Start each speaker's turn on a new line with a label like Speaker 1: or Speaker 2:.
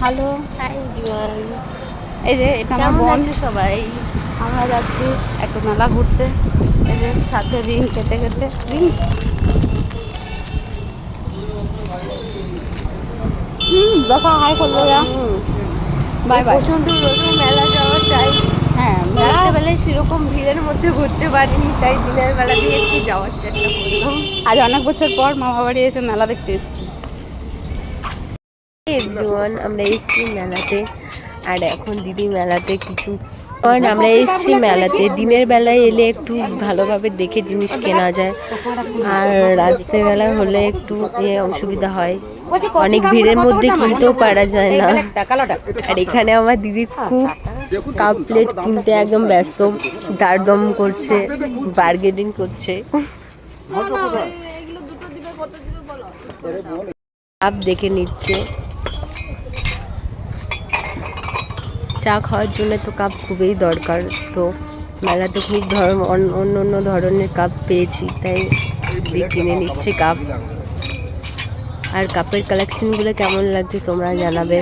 Speaker 1: Hello,
Speaker 2: hi everyone,
Speaker 1: এই যে এটা আমার
Speaker 2: কেমন
Speaker 1: বোন।
Speaker 2: আছো সবাই?
Speaker 1: আমরা যাচ্ছি একটা মেলা ঘুরতে। এই যে সাথে রিং কেটে কেটে রিং। দেখা হাই করবো। Bye bye.
Speaker 2: প্রচন্ড রোদে মেলা যাওয়া চাই।
Speaker 1: হ্যাঁ, মেলা
Speaker 2: রাত্রেবেলায় সেরকম ভিড়ের মধ্যে ঘুরতে পারিনি, তাই দিনের বেলা দিয়ে একটু যাওয়ার চেষ্টা করলাম।
Speaker 1: আজ অনেক বছর পর মামা বাড়ি এসে মেলা দেখতে এসেছি।
Speaker 2: এভরিওয়ান, আমরা এসেছি মেলাতে, আর এখন দিদি মেলাতে কিছু আমরা এসেছি মেলাতে। দিনের বেলায় এলে একটু ভালোভাবে দেখে জিনিস কেনা যায়, আর রাত্রেবেলা হলে একটু অসুবিধা হয়, অনেক ভিড়ের মধ্যে কিনতেও পারা যায় না। আর এখানে আমার দিদি খুব কাপ প্লেট কিনতে একদম ব্যস্ত, দারদম করছে, বার্গেনিং করছে। কাপ দেখে নিচ্ছে। চা খাওয়ার জন্য তো কাপ খুবই দরকার, তো মেলাতে খুব অন্য অন্য ধরনের কাপ পেয়েছি, তাই কিনে নিচ্ছে কাপ। আর কাপের কালেকশনগুলো কেমন লাগছে তোমরা জানাবে।